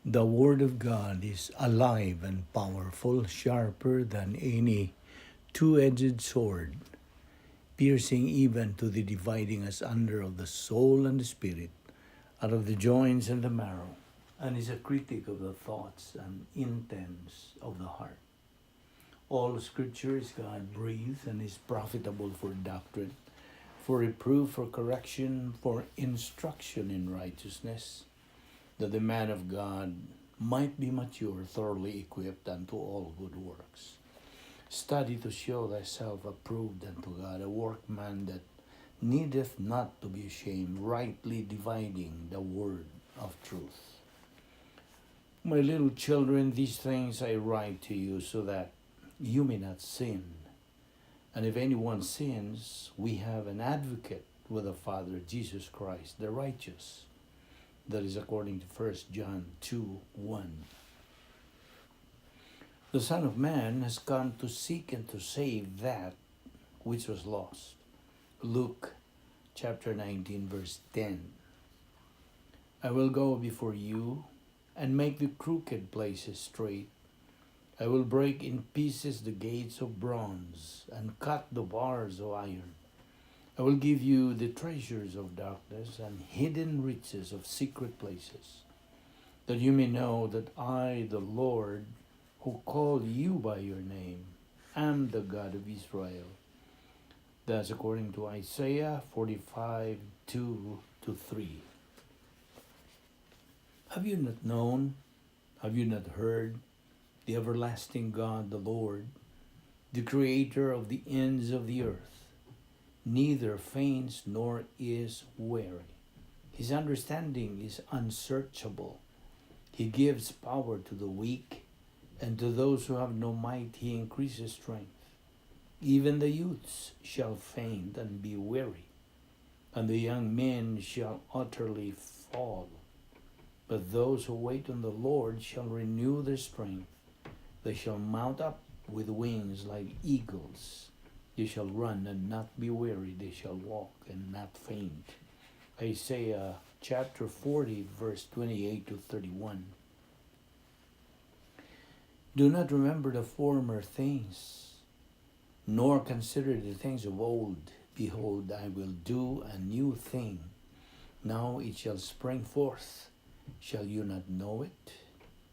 The Word of God is alive and powerful, sharper than any two-edged sword, piercing even to the dividing asunder of the soul and the spirit, out of the joints and the marrow, and is a critic of the thoughts and intents of the heart. All Scripture is God-breathed and is profitable for doctrine, for reproof, for correction, for instruction in righteousness, that the man of God might be mature, thoroughly equipped unto all good works. Study to show thyself approved unto God, a workman that needeth not to be ashamed, rightly dividing the word of truth. My little children, these things I write to you so that you may not sin. And if anyone sins, we have an advocate with the Father, Jesus Christ, the righteous. That is according to 1 John 2:1. The Son of Man has come to seek and to save that which was lost. Luke chapter 19, verse 10. I will go before you and make the crooked places straight. I will break in pieces the gates of bronze and cut the bars of iron. I will give you the treasures of darkness and hidden riches of secret places, that you may know that I, the Lord, who call you by your name, am the God of Israel. That's according to Isaiah 45, 2-3. Have you not known? Have you not heard? The everlasting God, the Lord, the creator of the ends of the earth, neither faints nor is weary. His understanding is unsearchable. He gives power to the weak, and to those who have no might he increases strength. Even the youths shall faint and be weary, and the young men shall utterly fall. But those who wait on the Lord shall renew their strength. They shall mount up with wings like eagles. They shall run and not be weary. They shall walk and not faint. Isaiah chapter 40, verse 28-31. Do not remember the former things, nor consider the things of old. Behold, I will do a new thing. Now it shall spring forth. Shall you not know it?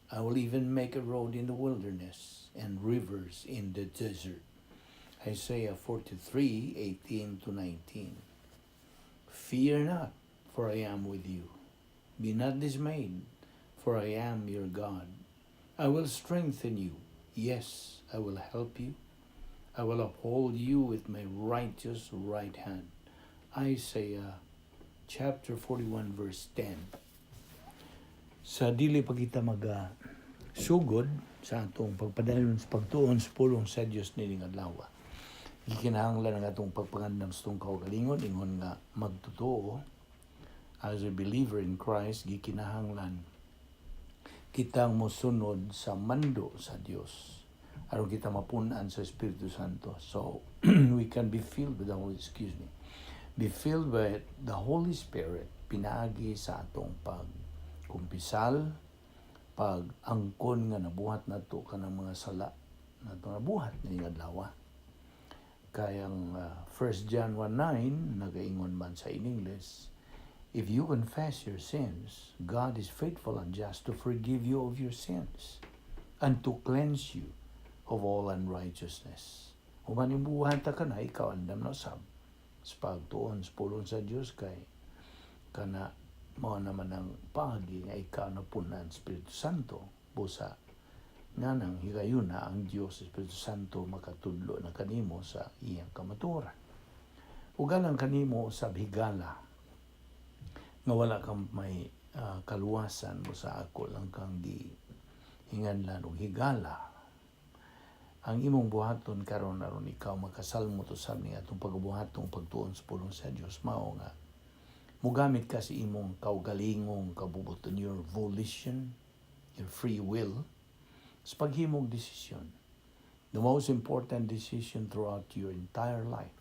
I will even make a road in the wilderness and rivers in the desert. Isaiah 43, 18-19. Fear not, for I am with you. Be not dismayed, for I am your God. I will strengthen you. Yes, I will help you. I will uphold you with my righteous right hand. Isaiah chapter 41, verse 10. Sa dili pa kita sugod sa atong pagpadalon sa pagtuon sa pulong sa Dios nining adlaw. Gikinahanglan ang atong pagpangandam sa itong kaugalingon, ingon nga magtotoo. As a believer in Christ, gikinahanglan kitang mosunod sa mando sa Dios. Aron kita mapunan sa Espiritu Santo. So, we can be filled with the be filled by the Holy Spirit, pinaagi sa atong pagkumpisal, pag-angkon nga nabuhat nato kanang mga sala nato nabuhat nining adlaw. Kayang 1 John 1:9 nagaingon man sa in English, if you confess your sins, God is faithful and just to forgive you of your sins and to cleanse you of all unrighteousness. Human imbuhan ta ka na, ikaw andam na sab sa pagtuon sa pulong sa Diyos kay kana mao naman ang paagi nga ikaw na punan Espiritu Santo busa nga nang higayuna ang Diyos Espiritu Santo makatudlo na kanimo sa iyang kamatuoran. Ugalang kanimo sa higala nga wala kang may kaluwasan mo sa ako lang kang hinganlan og higala. Ang imong buhaton karon aron ikaw makasalmo to sa ni atong pagbuhatong pagtuon sa pulong sa Dios mao nga mugamit ka sa imong kaugalingong kabubuton, your volition, your free will, sa paghimong desisyon. The most important decision throughout your entire life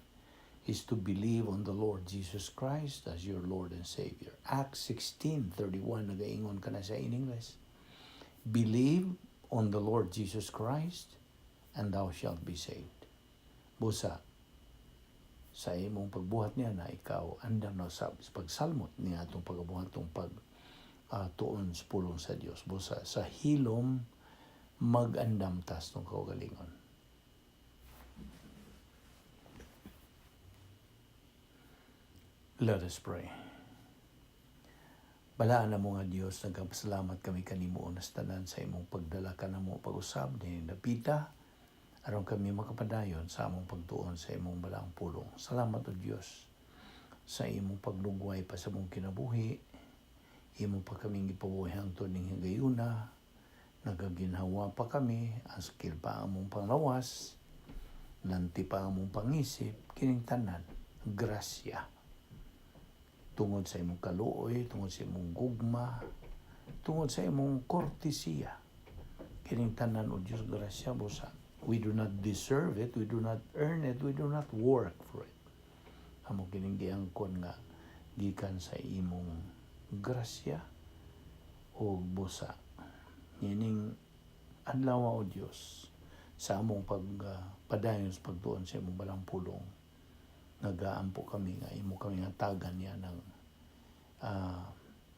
is to believe on the Lord Jesus Christ as your Lord and Savior. Acts 16:31 nagaingon ka na sa in English. Believe on the Lord Jesus Christ, and thou shalt be saved. Busa, sa imong pagbuhat niya na ikaw andam na sa pagsalmot niya atong pagbuhat tong tuon sa pulong sa Dios. Busa sa hilom mag-andam tas tong kaugalingon. Let us pray. Balaan na mo nga Dios, nagpasalamat kami kanimo sa tanan sa imong pagdala kanamo pag-usab ni dapita aron kami makapadayon sa among pagtuon sa imong balaang pulong. Salamat o Dios sa imong paglugway pa sa among kinabuhi. Imo pa kaming gipabuhay hangtod ning higayuna. Nagaginhawa pa kami, askil pa among panglawas, nanti pa among pangisip, kining tanan, grasya. Tungod sa imong kaluoy, tungod sa imong gugma, tungod sa imong kortesiya. Kining tanan o Diyos, grasya busa. We do not deserve it, we do not earn it, we do not work for it. Amo kining giangkon nga gikan sa imong grasya o busa. Nining adlaw o Dios sa among padayon sa pagtuon sa imong balang pulong. Nagaampo kami nga imo kami hatagan niya ng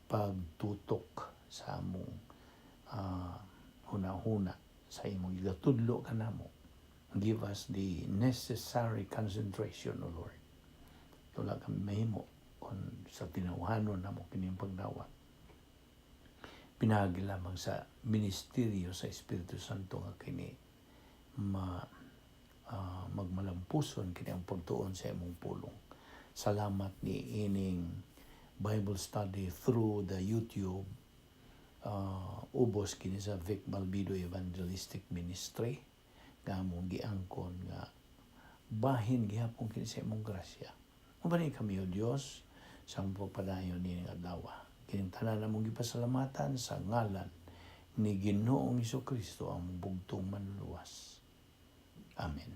pagtutok sa among hunahuna sa imong igatudlo kanamo. Give us the necessary concentration, O Lord. Tula kami mahimo kung sa tinawhanon namo kining pagdawat. Pinagi lamang sa ministeryo sa Espiritu Santo nga kini magmalampuson kini ang pagtuon sa imong pulong. Salamat ni ining Bible study through the YouTube ubos kini sa Vic Balbido Evangelistic Ministry nga among giangkon nga bahin gihapon kini sa imong grasya. Mabani kami o Dios sa among pagpadayon nining adlaw. Kining tanan namong gipasalamatan sa ngalan ni Ginoong Hesukristo ang bugtong manluluwas. Amen.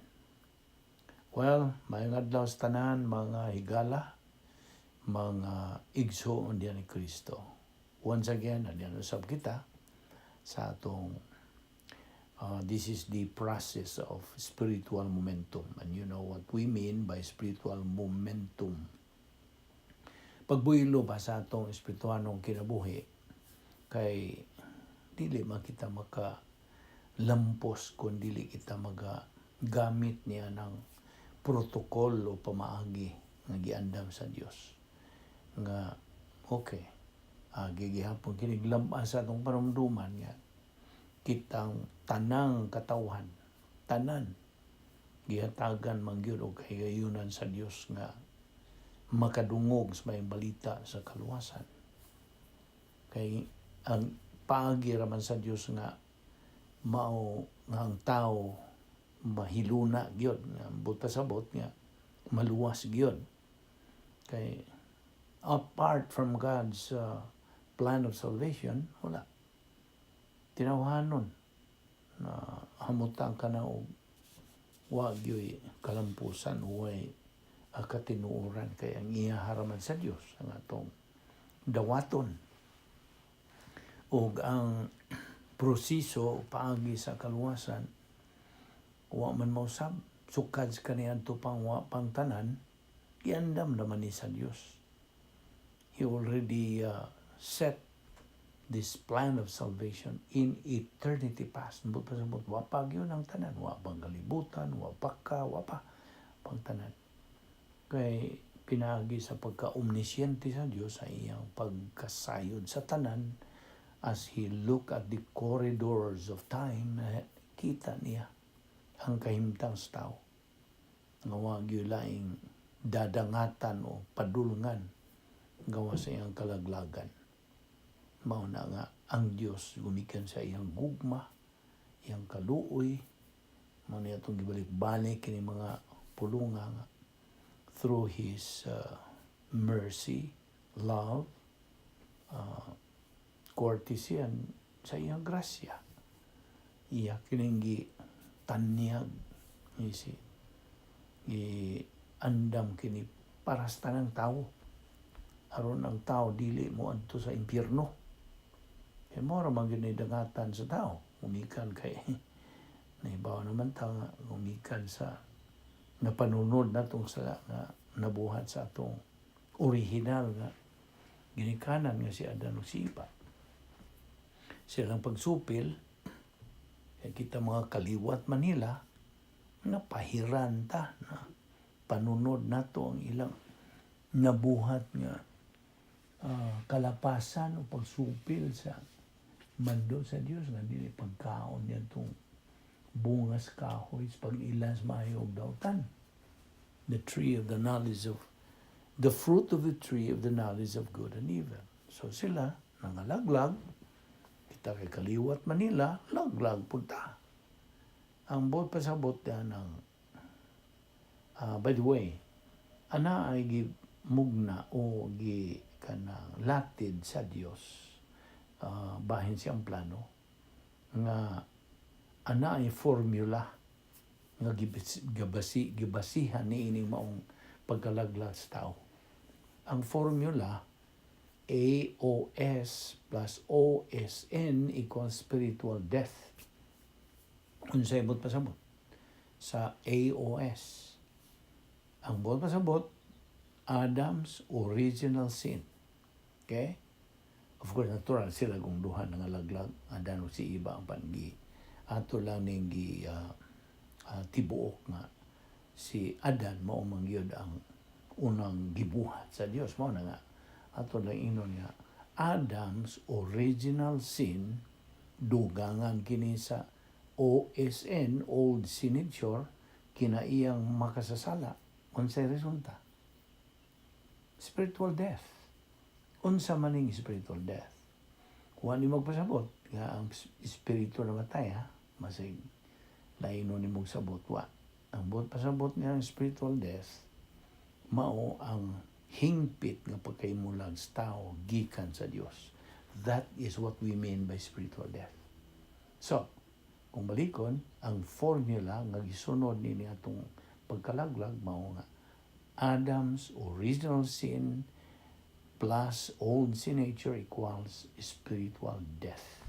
Well, mayong adlaw sa tanan, mga higala, mga igsoon diyan ni Kristo. Once again, andiyan usab kita sa atong this is the process of spiritual momentum. And you know what we mean by spiritual momentum. Pagbuylo ba sa atong espirituanong kinabuhi, kay dili makita makalampos kung dili kita gamit niya ng protokol o pamaagi nga giandam sa Dios. Nga, okay, gigihapon kiniglamba sa atong paramduman nga kitang tanang katawhan, tanan, gihatagan mangyud og kahigayunan sa Dios nga makadungog sa mayang balita sa kaluwasan. Kay ang paagi raman sa Dios nga mao nga ang tao mahiluna gyud nga buta-sabot nga maluwas gyud. Kay apart from God's plan of salvation, wala. Tinawhanon na hamutang ka na og wa gyoy kalampusan uway katinuoran kay ang iya haraman sa Dios ang atong dawaton ug ang proseso paagi sa kaluwasan wa man mausab sukad sa kaniadto pang wa pang tanan iandam naman ni sa Dios. He already set this plan of salvation in eternity past. Pasabot wa pa gyud ang tanan, wa pang kalibutan, wa pa pang tanan. Kay pinagi sa pagka-omnisyente sa Dios sa iyang pagkasayod sa tanan as He look at the corridors of time, kita niya ang kahimtang sa tao. Nga wa gyud laing dadangatan o padulngan gawa sa iyang kalaglagan. Mao na nga ang Dios gumikan sa iyang gugma, iyang kaluoy, mao niya itong gibalik-balik kini mga pulunga nga through His mercy, love, courtesy, and sa iyang grasya. Iya kining tanyag, andam kini para sa tanang tao. Aron ang tao dili mo adto sa impyerno. Kaya mo ramang ginidangatan sa tao. Umikan kay naibaw naman ta nga umikan sa napanunod natong sala nga nabuhat sa atong original nga ginikanan nga si Adan ug si Eva. Silang pagsupil, kita mga kaliwat Manila, napahiran ta na panunod nato ang ilang nabuhat nga kalapasan o pagsupil sa mando sa Dios nga dili pagkaon niya itong bungas kahoy pag ilas maayo og dautan. The fruit of the tree of the knowledge of good and evil. So sila nangalaglag, kita kay kaliwat Manila, laglag punta. Ang bot pasabot yan ng by the way, ana ay gimugna o kanang latid sa Dios. Bahin siyang plano nga ana ay formula nga gibasihan ni ining maong pagkalaglag sa tao. Ang formula AOS plus OSN equals spiritual death. Unsay bot pasabot sa AOS. Ang bot pasabot Adam's original sin. Okay? Of course, natural sila kung duha nangalaglag. Adan o si Eva ang pangi. Ato lang ning tibuok nga si Adan mao mangyod ang unang gibuhat sa Dios. Mao na nga ato lang inon nga Adam's original sin dugangan kini sa OSN, old sin nature, kinaiyang makasasala. Unsay resulta? Spiritual death. Unsa maning spiritual death? Kung ano magpasabot, nga ang espiritu namatay, masig laino ni mong sabot, wa. Ang bot pasabot nga ang spiritual death, mao ang hingpit nga pagkaimulag sa tao, gikan sa Dios. That is what we mean by spiritual death. So, kung balikon, ang formula nga gisunod ni atong pagkalaglag, mao nga Adam's original sin plus old sin nature equals spiritual death.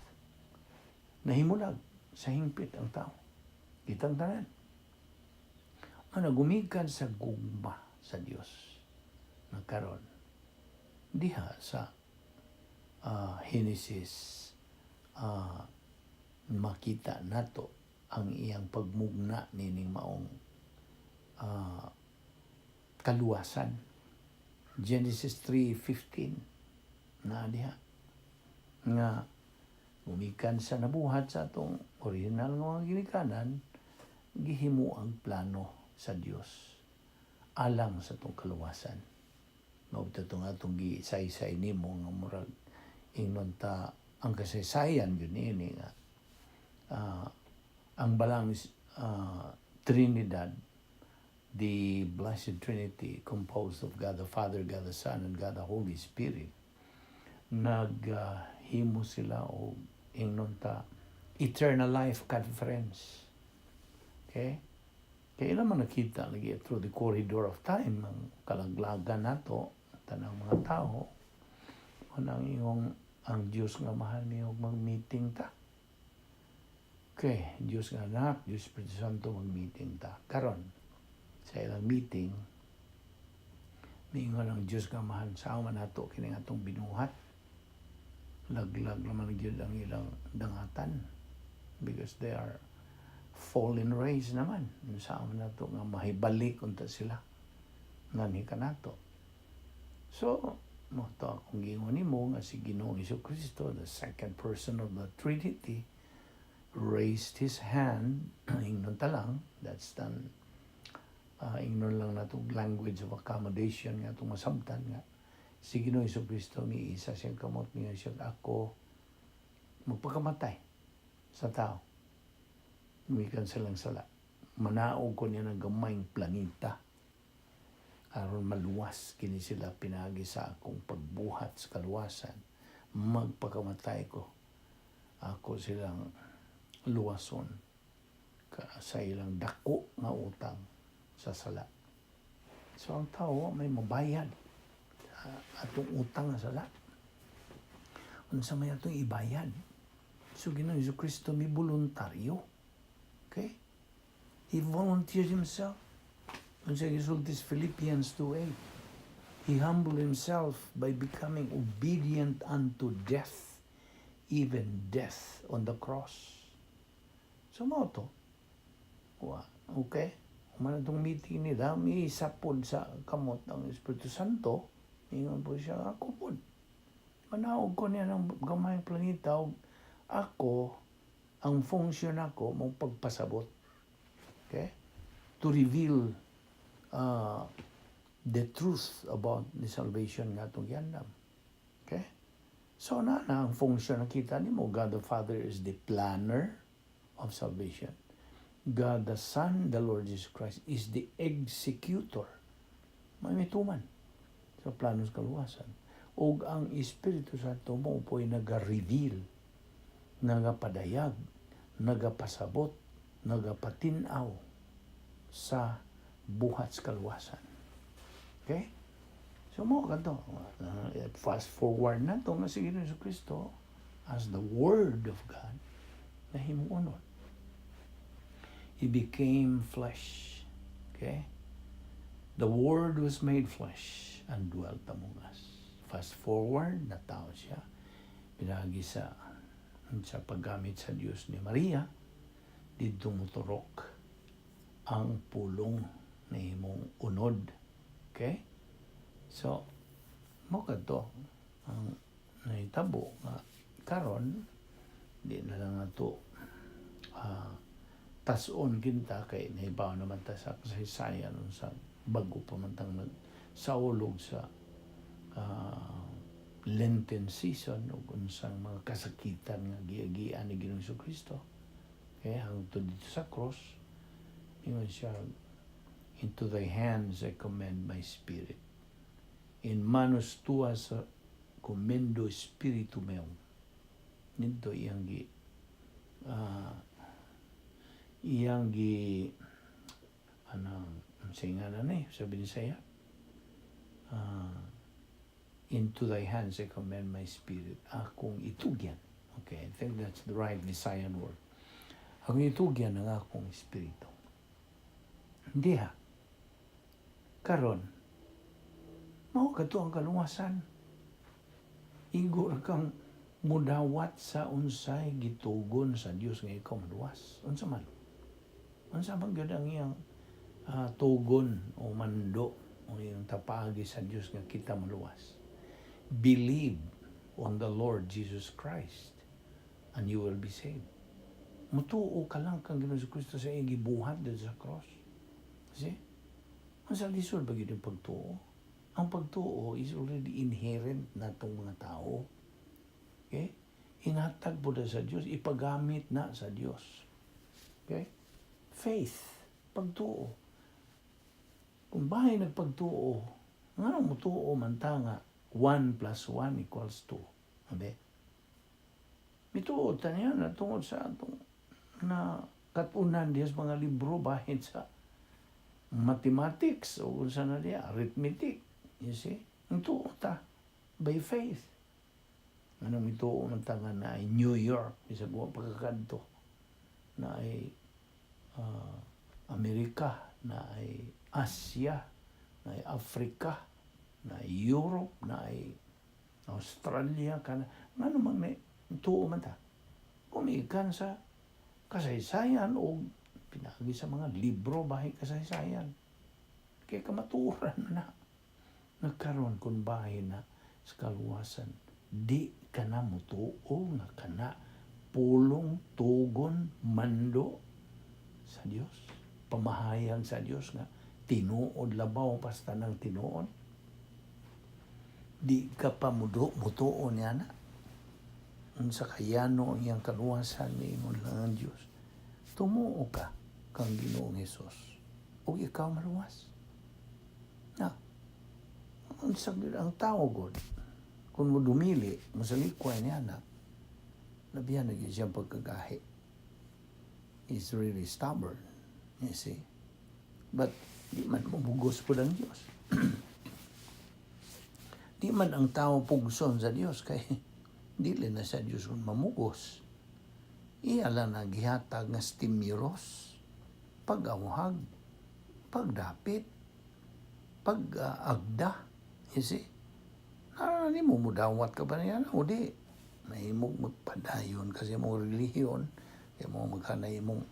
Nahimulag sa hingpit ang tao. Kitang tanan. Gumikan sa gugma sa Dios. Nagkaroon. Diha sa Genesis makita nato ang iyang pagmugna nining maong kaluwasan. Genesis 3:15 na diha nga umikan sa nabuhat sa atong original nga mga ginikanan, gihimo ang plano sa Dios alang sa atong kaluwasan. Mao atong gisaysay nimo nga murag ingnon ta ang kasaysayan yun ini nga ang balang Trinidad, the Blessed Trinity, composed of God the Father, God the Son, and God the Holy Spirit, naghimo sila o ingnon ta eternal life conference. Okay? Kaya ilan man nakita lagi through the corridor of time ang kalaglagan nato tanang mga tao anang iyong ang Diyos nga mahal niyo mag-meeting ta. Okay, Diyos nga anak, Diyos Espiritu Santo mag-meeting ta. Karon sa ilang meeting, mingon ang Diyos nga mahal sa man nato kini atong binuhat. Laglag naman gyud ang ilang dangatan because they are fallen race naman. Sa man nato nga mahibalik unta sila ngani kanato. So, mo to akong gingon nimo nga si Ginoong Jesucristo, the second person of the Trinity, raised his hand, ingnon ta lang, that's done, ingnon lang natong language of accommodation nga itong masabtan nga, si Ginoong Jesucristo, may isa siyang kamot niya siya, ako magpakamatay sa tao. Umikan silang sala. Manaog ko niya ng gamayng planeta. Aron maluwas kini sila pinagi sa akong pagbuhat sa kaluwasan. Magpakamatay ko. Ako silang luwason sa ilang dako nga utang sa sala. So ang tao may mabayad atong utang nga sala. unsa may atong ibayad. So Ginoong Jesucristo may voluntaryo. Okay? He volunteered himself. Unsa gisultis Philippians 2:8. He humbled himself by becoming obedient unto death, even death on the cross. So mao to. Okay? Man itong meeting nila, may sapod sa kamot ang Espiritu Santo. Ingon po siya, ako po. Manaog ko niya ng gamayang planeta. Ako, ang function ako, mong pagpasabot. Okay? To reveal the truth about the salvation nga itong yandam. Okay? So na ang function nakita ni mo, God the Father is the planner of salvation. God the Son, the Lord Jesus Christ, is the executor. May tuman sa planos kaluwasan. O ang Espiritu Santo mo po'y nag-reveal, nagapadayag, nagapasabot, nagapatinaw sa buhat sa kaluwasan. Okay? So mo kanto, fast forward na to nga si Ginoong Jesucristo as the Word of God na himuunod. He became flesh. Okay? The Word was made flesh and dwelt among us. Fast forward, na tao siya. Pinagi sa paggamit sa Diyos ni Maria, dito muturok ang pulong na himong unod. Okay? So, mo kadto ang nahitabo nga karon di na lang ato tason kinta kay nahibaw naman ta sa kasaysayan sa bago pa man tang saulog sa Lenten season o unsang mga kasakitan nga giagian ni Ginoong Jesucristo. Okay, hangtod dito sa cross, ingon siya, into thy hands I commend my spirit. In manos tuas commendo spiritu meum. Nito iyang singalan sabi ni saya, into thy hands I commend my spirit. Akong itugyan. Okay, I think that's the right Visayan word. Akong itugyan ang akong espiritu. Hindi ha. Karon, mao kadto ang kaluwasan. Igo kang mudawat sa unsay gitugon sa Dios nga ikaw maluwas. Unsa man? Unsa man gyud ang iyang tugon o mando o iyang tapagi sa Dios nga kita maluwas? Believe on the Lord Jesus Christ and you will be saved. Mutuo ka lang kang Ginoong Jesucristo sa iyang gibuhat dito sa cross. See? Ang sa lisod ba yun yung pagtuo? Ang pagtuo is already inherent na itong mga tao. Okay? Inhatag po na sa Diyos, ipagamit na sa Diyos. Okay? Faith, pagtuo. Kung bahay nagpagtuo, nga mo tuo man ta nga 1 + 1 = 2. Abe? Mituod ta niya na tungod sa atong na katunan diya sa mga libro bahin sa mathematics o kung saan na diya, arithmetic. You see? Ang tuo ta by faith. Anong mituo man ta nga na ay New York, isa ko pagkakadto, na ay Amerika, na ay Asia, na ay Africa, na ay Europe, na ay Australia, nga naman may tuo man ta. Kumikan sa kasaysayan o pinagi sa mga libro bahay kasaysayan. Kaya kamaturan na. Nagkaroon kung bahay na sa kaluwasan. Di ka na mutuo nga kana pulong tugon mando sa Dios. Pamahayag sa Dios nga tinuod labaw basta ng tinuod. Di ka pa mutuo niya na. Sa kayano ang iyang kaluwasan ni ingon lang ang Dios. Tumuo ka kang Ginoong Hesus. O ikaw maluwas. Na, ang tao God, kung mo dumili, mo sa likway niya na, nabihan na yun siyang pagkagahi. He's really stubborn, you see. But, di man mabugos po ng Diyos. Di man ang tao pugson sa Diyos, kay dili na sa Dios kung mamugos. Iya lang nagihatag nga stimulus, pag-awhag, pagdapit, pag-agda. You see? Ni mo mudawat ka ba niya? O di. May mo magpadayon kasi mong relihiyon. Kaya mo maghanay mong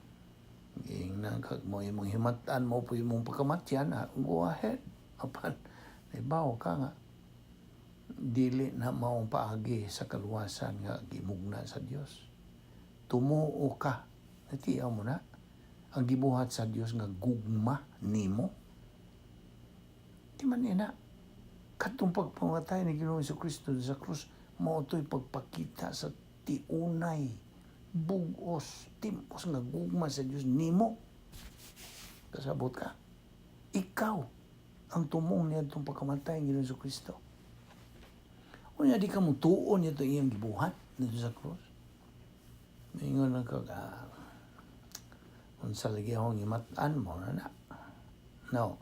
mo imong himatan mo po imong pagkamatyan. Go ahead. Apan, naibaw ka nga. Dili na maong paagi sa kaluwasan nga gimugna sa Dios. Tumuo ka. Natiyaw mo na. Ang gibuhat sa Dios nga gugma nimo. Di man ina. Katong pagpamatay ni Ginoong Jesucristo sa krus, mao to'y pagpakita sa tiunay, bugos, timpos nga gugma sa Dios nimo. Kasabot ka. Ikaw ang tumong niya itong pagkamatay ni Ginoong Jesucristo. Unya di ka mo tuon niya ito iyang gibuhat dito sa krus. Mingon na ka, unsa lagi akong imatan mo na. No.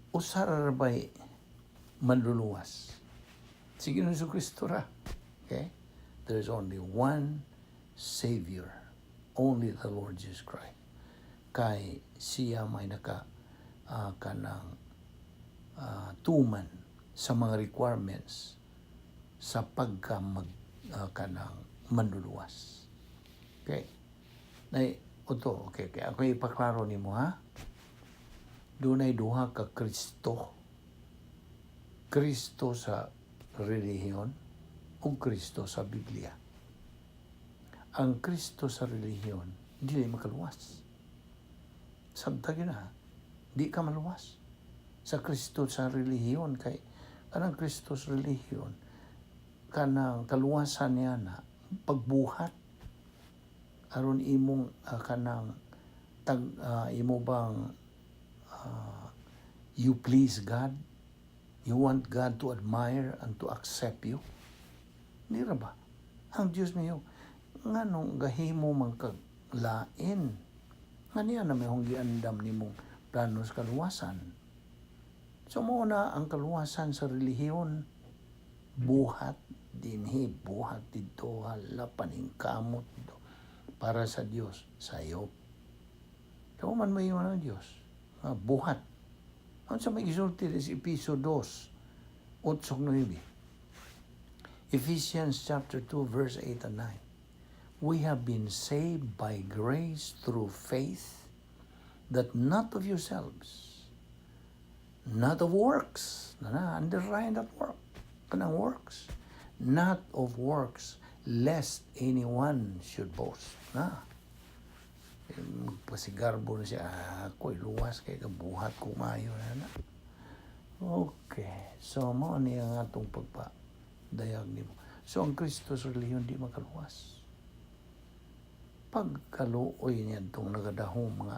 Usar ba'y manluluwas? Sige na sa Kristo ra. Okay? There is only one Savior. Only the Lord Jesus Christ. Kay siya may kanang tuman sa mga requirements sa kanang manluluwas. Okay? Okay. Ako ipaklaro ni mo, ha? Dunay duha ka Kristo. Kristo sa relihiyon o Kristo sa Biblia. Ang Kristo sa relihiyon, dili makaluwas. Sabtagin na, di ka maluwas. Sa Kristo sa relihiyon, kay kanang Kristo sa relihiyon, kanang kaluwasan niya na pagbuhat aron imong kanang imo bang you please God, you want God to admire and to accept you. Di ra ba? Ang Diyos niyo nganong gahimo man kaglain. Nganiya na may hong giandam nimong planos kaluwasan. So mo na ang kaluwasan sa relihiyon, buhat dinhi, buhat dito, hala paningkamot dito para sa Dios, sayop. Kamo man may ng Dios, buhat. Ano sa may gisulti sa Episo 2, 8-9. Ephesians chapter 2, verse 8 and 9. We have been saved by grace through faith, that not of yourselves, not of works. Underline that work. Kanang works. Not of works, lest anyone should boast. Magpasigarbo na siya, ako'y luwas kay kabuhat ko mayo na. Okay, so mo niya nga itong pagpadayag ni mo. So ang Kristo sa relihiyon di makaluwas. Pagkaluoy niya itong nagadahong mga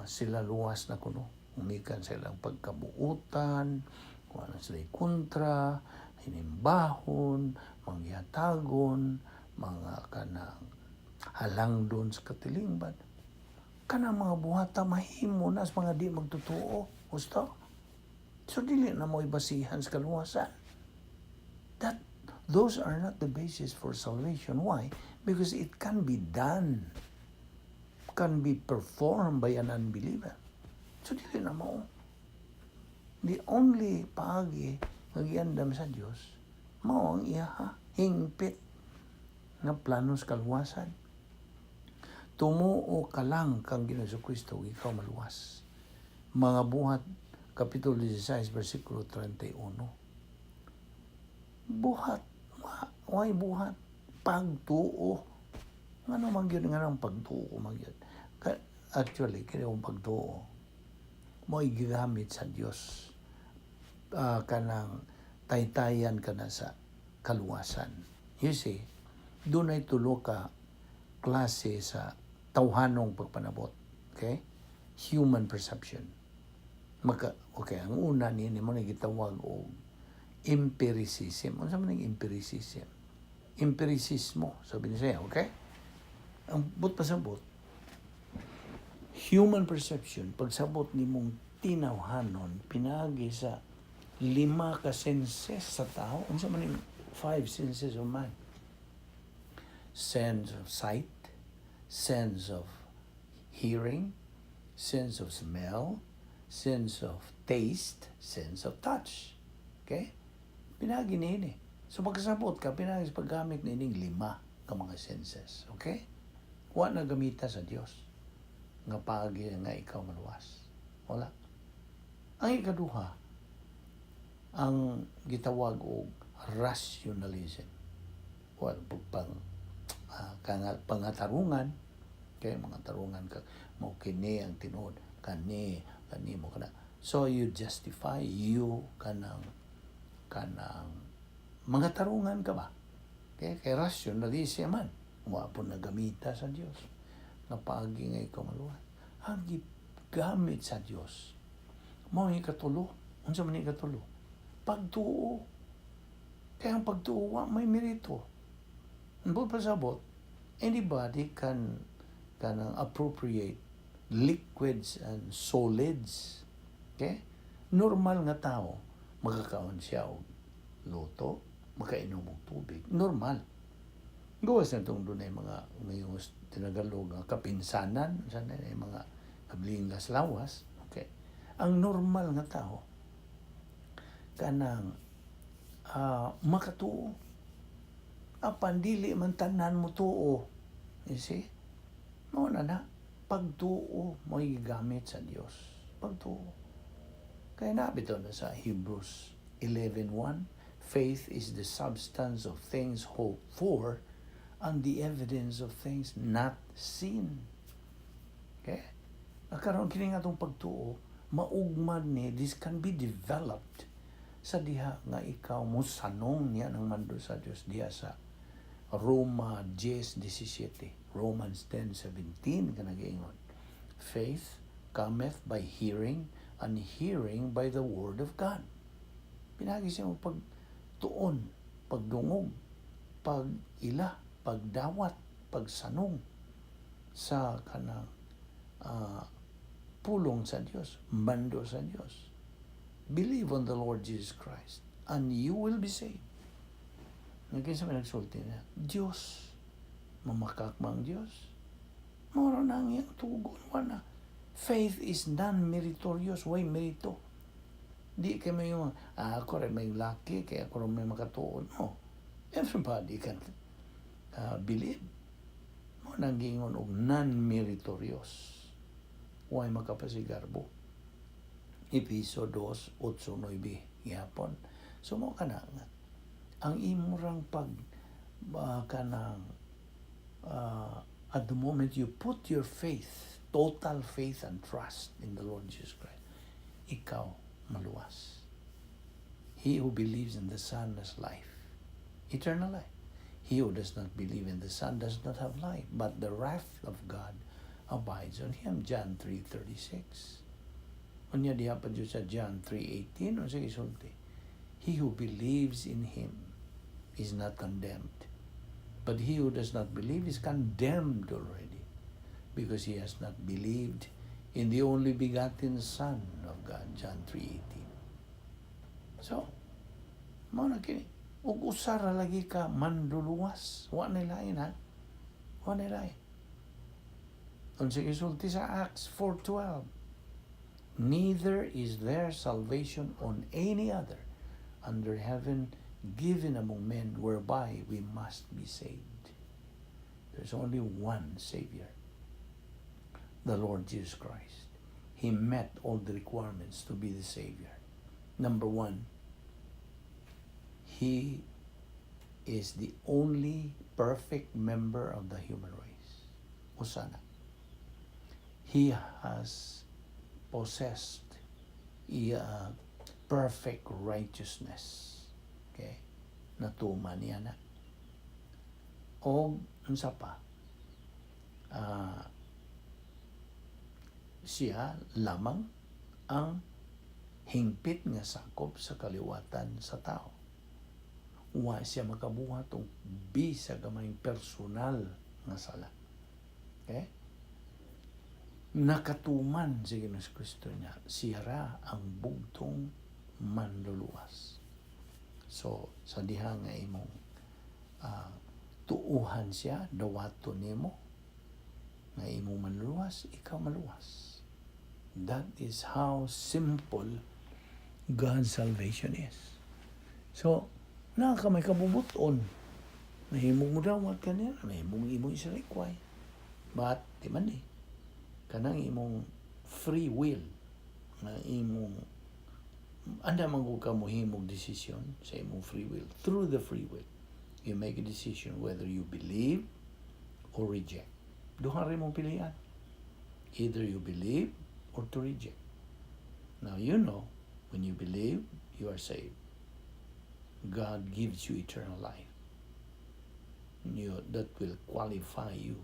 sila luwas na kuno. Umikan silang pagkabuutan, kung ano sila'y kontra, hinimbahon, mangyatagon, mga kanang halang doon sa katilingban. Kanang mga buhata mahimo na sa mga di magtotoo. Gusto? So dili na mo ibasihan sa kaluwasan. Those are not the basis for salvation. Why? Because it can be done. Can be performed by an unbeliever. So dili na mo. The only paagi nagyandam sa Dios mao ang iya hingpit nga planos kaluwasan. Tumuo ka lang kang Ginoong Jesucristo, ikaw maluwas. Mga buhat, Kapitulo 16, versikulo 31. Buhat. Why buhat? Pagtuo. Ano magyod nga ng pagtuo magyod? Actually, kaya yung pagtuo, mo gigamit sa Dios. Kanang taytayan ka na sa kaluwasan. You see, doon ay tulo ka klase sa tawhanong pagpanabot. Okay? Human perception. Okay, ang una ni mo na gitawag o empiricism. Ano sa man yung empiricism? Empiricismo, sabi niya, okay? Ang pasabot, human perception, pagsabot ni mong tinawhanon, pinagi sa 5 ka senses sa tao. Ano sa man yung 5 senses of man. Sense of sight, sense of hearing, sense of smell, sense of taste, sense of touch. Okay? Pinagi nini. So pagkasabot ka, pinagi paggamit nining 5 ka mga senses. Okay? Wa na gamita sa Dios. Nga pagi nga ikaw maluwas. Wala. Ang ikaduha, ang gitawag og rationalism. Well, pangatarungan, kay mga tarungan ka, mo kini ang tinuod, kani mo kana. So you justify you kanang mga tarungan ka ba? Okay? Kay rationalism man, wa po nagamita sa Dios. Napagi nga ikaw maluwas. Ang gamit sa Dios mao ni katulo. Unsa man ni katulo? Pagtuo. Kaya ang pagtuo wa may merito. Ang pasabot, anybody can appropriate liquids and solids. Okay? Normal nga tao, magkakaon siya og luto, makainom og tubig. Normal. Gawas na itong doon ay mga ngayong tinagalog kapinsanan, sana ay mga kabling lawas. Okay. Ang normal nga tao, kanang makatuo. Apan dili man tanan mo tuo. You see? Mao na pagtuo mo gigamit sa Dios. Pagtuo. Kaya nabito na sa Hebrews 11:1, faith is the substance of things hoped for and the evidence of things not seen. Okay? Karon kini nga tong pagtuo, maugmad ni, this can be developed sa diha nga ikaw mo sanong niya ng mando sa Dios diha sa Roma 10:17, Romans 10:17 ka nag-ingon. Faith cometh by hearing, and hearing by the word of God. Pinagi siya mo pagtuon, pagdungog, pag-ila, pagdawat, pagsanong sa kanang pulong sa Dios, mando sa Dios. Believe on the Lord Jesus Christ, and you will be saved. Nagkisa may nagsulti na, Diyos, mamakakmang Diyos. Moro na ang iyang tugon, wana. Faith is non-meritorious, way merito. Di kayo may yung, ako rin may lucky, kaya ako rin may makatuon. No. Everybody can believe. Mo nanggingon og non-meritorious. Way makapasigarbo. Episo 2:8-9 gihapon. So mo kana nga ang imurang at the moment you put your faith, total faith and trust in the Lord Jesus Christ, ikaw maluwas. He who believes in the Son has life, eternal life. He who does not believe in the Son does not have life, but the wrath of God abides on him. John 3:36. Unya diha pa Diyos sa John 3:18, o sige sulti. He who believes in him is not condemned, but he who does not believe is condemned already, because he has not believed in the only begotten Son of God. John 3:18. So, mao na kini. Ug usara lagi ka manduluwas. Wa na lain ha. Wa na lain. Unsa gisulti sa Acts 4:12. Neither is there salvation on any other under heaven given among men whereby we must be saved. There's only one Savior, the Lord Jesus Christ. He met all the requirements to be the Savior. Number one, He is the only perfect member of the human race. Usana. He has possessed perfect righteousness. Okay? Natuman niya na. O, unsa pa? Siya lamang ang hingpit nga sakop sa kaliwatan sa tao. Wa siya makabuhat og bisag gamay personal nga sala. Okay? Nakatuman si Kristo niya, siya ra ang bugtong manluluwas. So, sa diha nga imong tuuhan siya, dawaton nimo, nga imong manluwas, ikaw maluwas. That is how simple God's salvation is. So, ka may kabubuton. Mahimong mo dawat ka niya, mahimong imong isalikway. But, di man kanang imong free will, na imong, anda man ka mo himong desisyon sa imong free will. Through the free will, you make a decision whether you believe or reject. Duha rin mong pilihan. Either you believe or to reject. Now, you know, when you believe, you are saved. God gives you eternal life. That will qualify you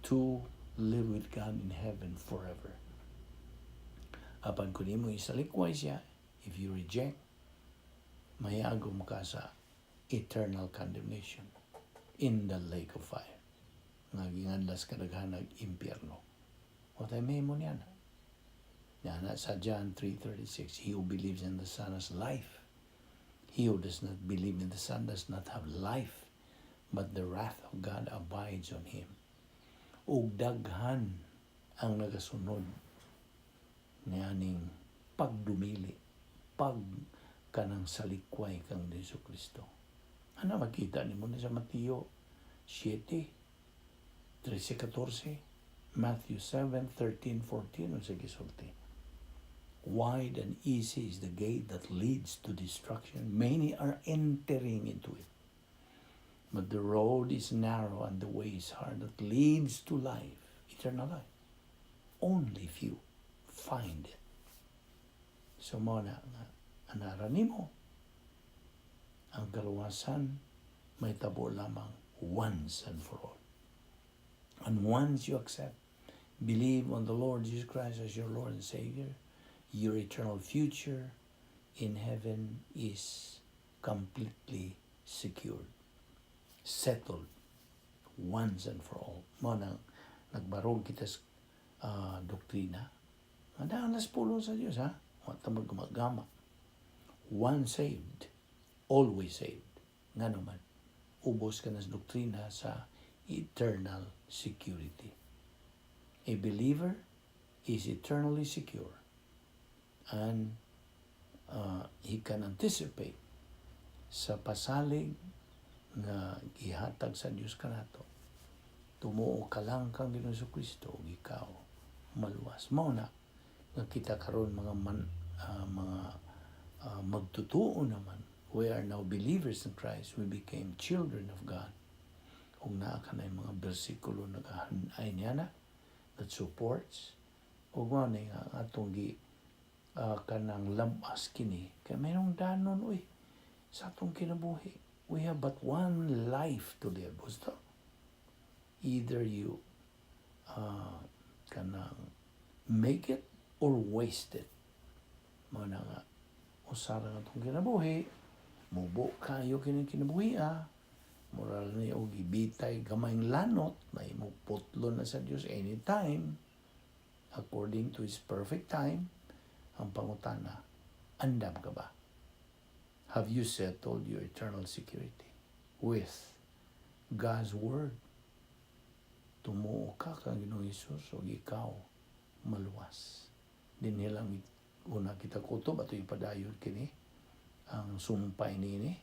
to live with God in heaven forever. Apan kung mo isalikway siya, if you reject, mayagom ka sa eternal condemnation in the lake of fire. Nagingadlas kadaghanag impyerno. What I mean mo niya na? Yan, sa John 3:36, he who believes in the Son has life. He who does not believe in the Son does not have life, but the wrath of God abides on him. Ug daghan ang nagasunod niyaning pagdumili, kanang salikway kang Jesucristo. Ano makita nimo na sa Mateo 7:13-14, Matthew 7:13-14 o sige sulti. Wide and easy is the gate that leads to destruction. Many are entering into it. But the road is narrow and the way is hard that leads to life, eternal life. Only few find it. So mo na anara nimo ang kaluwasan may tabo lamang once and for all. And once you accept, believe on the Lord Jesus Christ as your Lord and Savior, your eternal future in heaven is completely secured, settled, once and for all. Mo nang nagbarog kita sa doktrina. Ang las pulo sa Diyos, ha? Wata magmagama. Once saved, always saved. Nga naman, ubos ka na sa doktrina sa eternal security. A believer is eternally secure. And he can anticipate sa pasalig nga gihatag sa Dios kanato. Tumuo ka lang kang Ginoong Kristo ug ikaw maluwas. Mao na nga kita karon mga magtutuo naman. We are now believers in Christ. We became children of God. Kung naa ka na yung mga bersikulo nagahanay niya na that supports o nga na nga atong kanang labas kini kaya mayroong danon sa atong kinabuhi. We have but one life to live. Basta either you kanang make it or waste it. Mana nga usara nga atong kinabuhi, mubo kayo kinabuhi moral na yung gibitay gamayng lanot may muputlo na sa Diyos anytime according to His perfect time. Ang pangutana, andam ka ba? Have you settled your eternal security with God's Word? Tumuo ka kang Ginoong Hesus o ikaw maluwas. Din nilang una kita kutob ato ipadayon kini ang sumpay nini.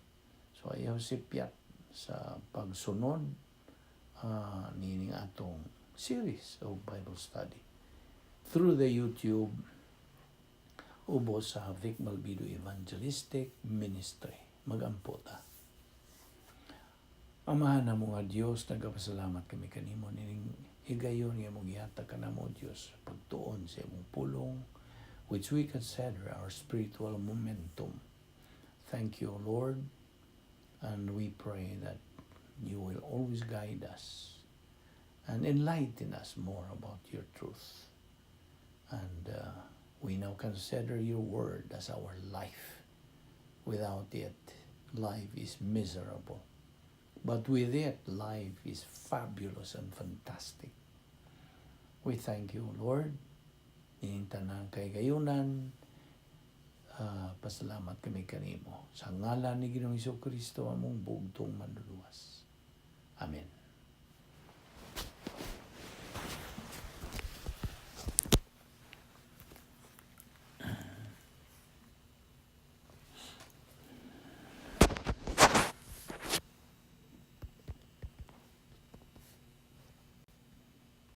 So ayaw sipyat sa pagsunod nining atong series of Bible study through the YouTube ubos sa Balbido Evangelistic Ministry. Magampo ta. Amahan na mga Diyos, nagpasalamat kami kanimo nining higayon nga mong gihatag kanamo Diyos pagtuon sa imong pulong which we consider our spiritual momentum. Thank you, Lord, and we pray that you will always guide us and enlighten us more about your truth. And we now consider your word as our life. Without it, life is miserable. But with it, life is fabulous and fantastic. We thank you, Lord, in tanang kay gayunan, Pasalamat kami kanimo. Sa ngalan ni Ginoong Hesus Kristo among bugtong manluluwas. Amen.